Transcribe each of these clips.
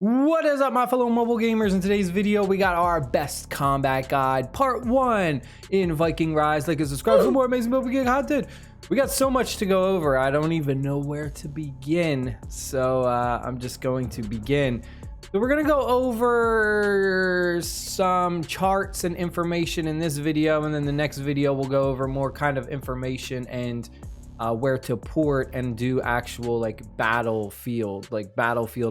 What is up, my fellow mobile gamers? In today's video, we got our best combat guide, part 1 in Viking Rise. Like and subscribe for more amazing mobile game content. We got so much to go over, I don't even know where to begin. So I'm just going to begin. So we're gonna go over some charts and information in this video, and then the next video we'll go over more kind of information and where to port and do actual like battlefield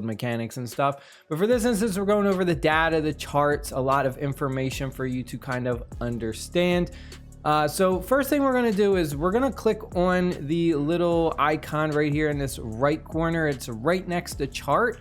mechanics and stuff. But for this instance, we're going over the data, the charts, a lot of information for you to kind of understand. So first thing we're going to do is we're going to click on the little icon right here in this right corner. It's right next to chart.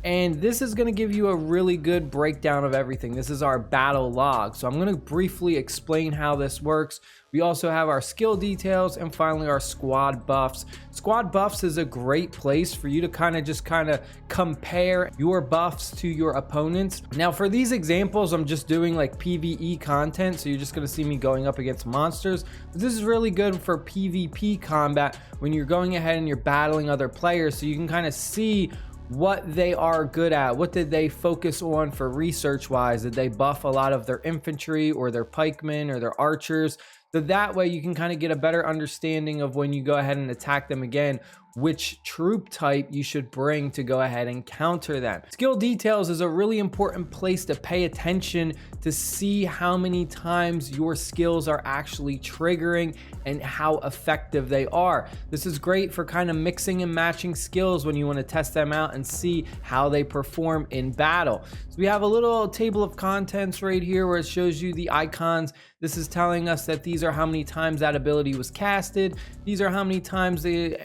And this is going to give you a really good breakdown of everything. This is our battle log. So I'm going to briefly explain how this works. We also have our skill details and finally our squad buffs. Squad buffs is a great place for you to kind of compare your buffs to your opponents. Now for these examples, I'm just doing like PvE content. So you're just going to see me going up against monsters. But this is really good for PvP combat when you're going ahead and you're battling other players. So you can kind of see what they are good at. What did they focus on for research wise? Did they buff a lot of their infantry or their pikemen or their archers? So that way you can kind of get a better understanding of when you go ahead and attack them again, which troop type you should bring to go ahead and counter them. Skill details is a really important place to pay attention to see how many times your skills are actually triggering and how effective they are. This is great for kind of mixing and matching skills when you want to test them out and see how they perform in battle. So we have a little table of contents right here where it shows you the icons. This is telling us that these are how many times that ability was casted. These are how many times the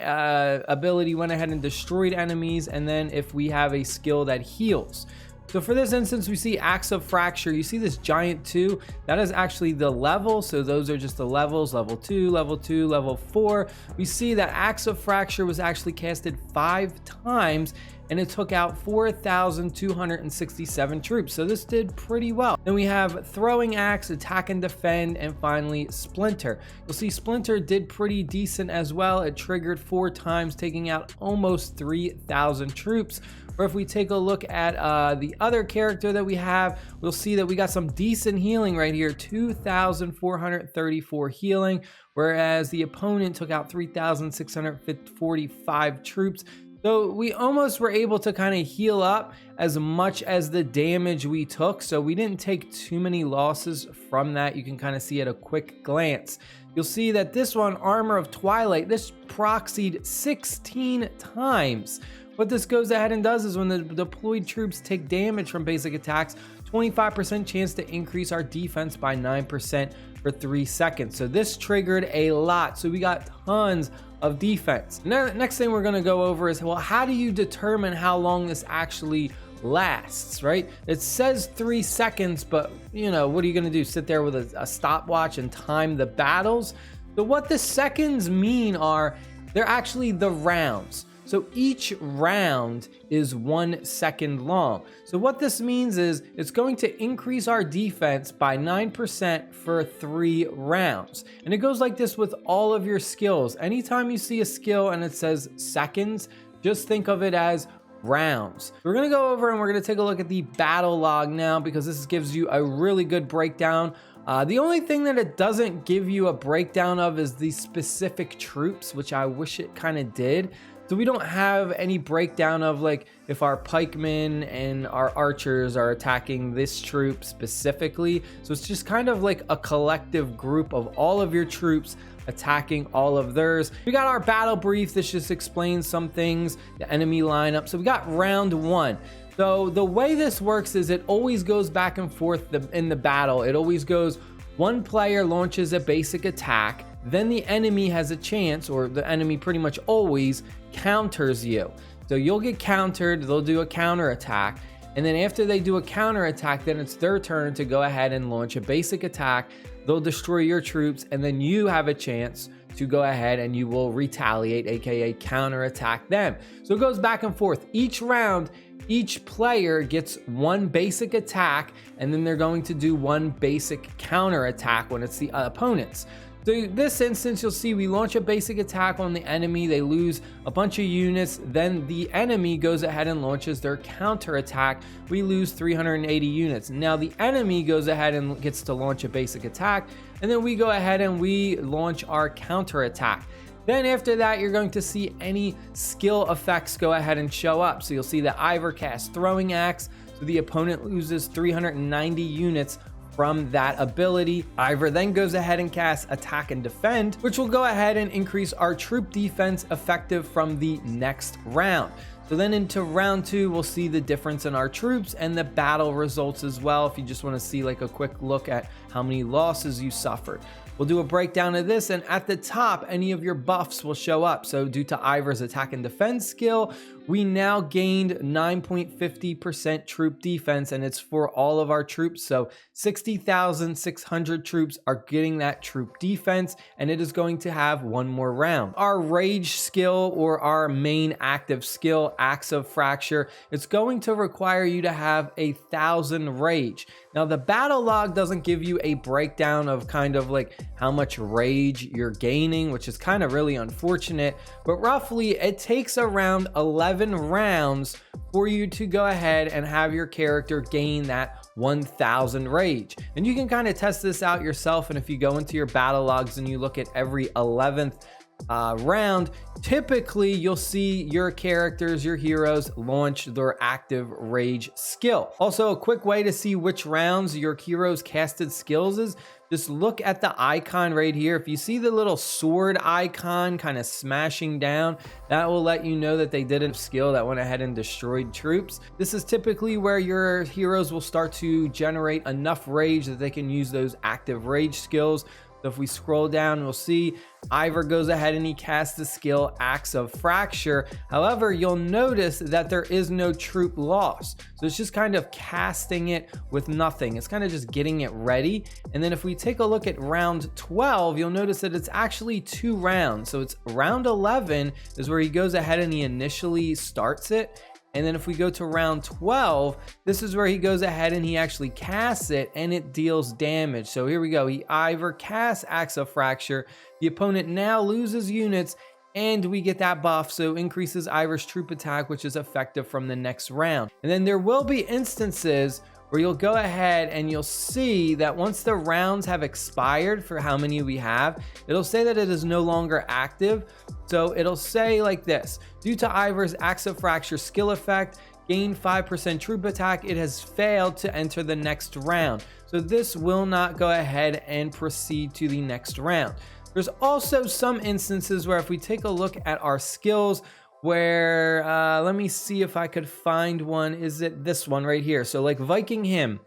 ability went ahead and destroyed enemies, and then if we have a skill that heals. So for this instance, we see Axe of Fracture. You see this giant 2, that is actually the level. So those are just the levels, level 2, level 4. We see that Axe of Fracture was actually casted 5 times and it took out 4,267 troops. So this did pretty well. Then we have Throwing Axe, Attack and Defend, and finally Splinter. You'll see Splinter did pretty decent as well. It triggered 4 times, taking out almost 3,000 troops. Or if we take a look at the other character that we have, we'll see that we got some decent healing right here, 2,434 healing, whereas the opponent took out 3,645 troops. So we almost were able to kind of heal up as much as the damage we took. So we didn't take too many losses from that. You can kind of see at a quick glance. You'll see that this one, Armor of Twilight, this proxied 16 times. What this goes ahead and does is when the deployed troops take damage from basic attacks, 25% chance to increase our defense by 9% for 3 seconds. So this triggered a lot. So we got tons of defense. Now, next thing we're going to go over is, well, how do you determine how long this actually lasts, right? It says 3 seconds, but you know, what are you going to do? Sit there with a stopwatch and time the battles? So what the seconds mean are, they're actually the rounds. So each round is 1 second long. So what this means is it's going to increase our defense by 9% for 3 rounds. And it goes like this with all of your skills. Anytime you see a skill and it says seconds, just think of it as rounds. We're going to go over and we're going to take a look at the battle log now, because this gives you a really good breakdown. The only thing that it doesn't give you a breakdown of is the specific troops, which I wish it kind of did. So we don't have any breakdown of like if our pikemen and our archers are attacking this troop specifically. So it's just kind of like a collective group of all of your troops attacking all of theirs. We got our battle brief. This just explains some things, the enemy lineup. So we got round 1. So the way this works is it always goes back and forth in the battle. It always goes, one player launches a basic attack, then the enemy has a chance, or the enemy pretty much always counters you. So you'll get countered, they'll do a counter attack, and then after they do a counter attack, then it's their turn to go ahead and launch a basic attack. They'll destroy your troops, and then you have a chance to go ahead and you will retaliate, aka counter attack them. So it goes back and forth. Each round, each player gets 1 basic attack, and then they're going to do 1 basic counter attack when it's the opponents. So this instance, you'll see we launch a basic attack on the enemy. They lose a bunch of units. Then the enemy goes ahead and launches their counter attack. We lose 380 units. Now the enemy goes ahead and gets to launch a basic attack. And then we go ahead and we launch our counter attack. Then after that, you're going to see any skill effects go ahead and show up. So you'll see the Ivor cast throwing axe. So the opponent loses 390 units from that ability. Ivor then goes ahead and casts attack and defend, which will go ahead and increase our troop defense effective from the next round. So then into round 2, we'll see the difference in our troops and the battle results as well, if you just want to see like a quick look at how many losses you suffered. We'll do a breakdown of this, and at the top, any of your buffs will show up. So due to Ivor's attack and defense skill, we now gained 9.50% troop defense, and it's for all of our troops. So 60,600 troops are getting that troop defense, and it is going to have one more round. Our rage skill, or our main active skill, Axe of Fracture, it's going to require you to have 1,000 rage. Now the battle log doesn't give you a breakdown of kind of like how much rage you're gaining, which is kind of really unfortunate, but roughly it takes around 11 rounds for you to go ahead and have your character gain that 1,000 rage. And you can kind of test this out yourself, and if you go into your battle logs and you look at every 11th round, typically you'll see your characters, your heroes, launch their active rage skill. Also, a quick way to see which rounds your heroes casted skills is just look at the icon right here. If you see the little sword icon kind of smashing down, that will let you know that they did a skill that went ahead and destroyed troops. This is typically where your heroes will start to generate enough rage that they can use those active rage skills. So if we scroll down, we'll see Ivor goes ahead and he casts the skill Axe of Fracture. However, you'll notice that there is no troop loss. So it's just kind of casting it with nothing. It's kind of just getting it ready. And then if we take a look at round 12, you'll notice that it's actually 2 rounds. So it's round 11 is where he goes ahead and he initially starts it. And then if we go to round 12, this is where he goes ahead and he actually casts it and it deals damage. So here we go. He Ivor casts Axe of Fracture. The opponent now loses units and we get that buff. So increases Ivor's troop attack, which is effective from the next round. And then there will be instances where you'll go ahead and you'll see that once the rounds have expired for how many we have, it'll say that it is no longer active. So it'll say like this: due to Ivor's Axe of Fracture skill effect, gain 5% troop attack, it has failed to enter the next round. So this will not go ahead and proceed to the next round. There's also some instances where if we take a look at our skills, where let me see if I could find one. Is it this one right here? So like Viking him,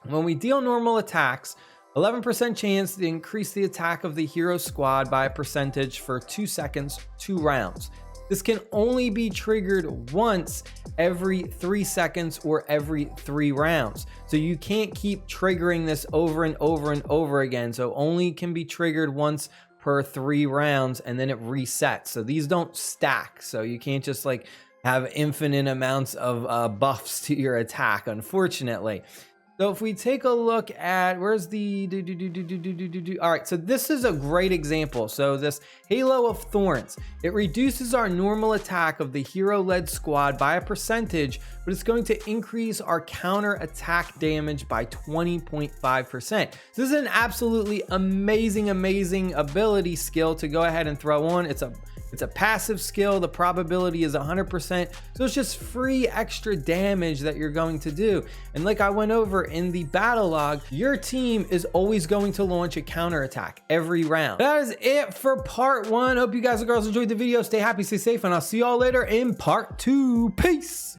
when we deal normal attacks, 11% chance to increase the attack of the hero squad by a percentage for 2 seconds, 2 rounds. This can only be triggered once every 3 seconds or every 3 rounds. So you can't keep triggering this over and over and over again. So only can be triggered once per 3 rounds, and then it resets. So these don't stack. So you can't just like have infinite amounts of buffs to your attack, unfortunately. So if we take a look at, where's the all right, so this is a great example. So this Halo of Thorns, it reduces our normal attack of the hero-led squad by a percentage, but it's going to increase our counter attack damage by 20.5%. This is an absolutely amazing ability skill to go ahead and throw on. It's a passive skill. The probability is 100%. So it's just free extra damage that you're going to do. And like I went over in the battle log, your team is always going to launch a counter attack every round. That is it for part 1. Hope you guys and girls enjoyed the video. Stay happy, stay safe, and I'll see y'all later in part 2. Peace.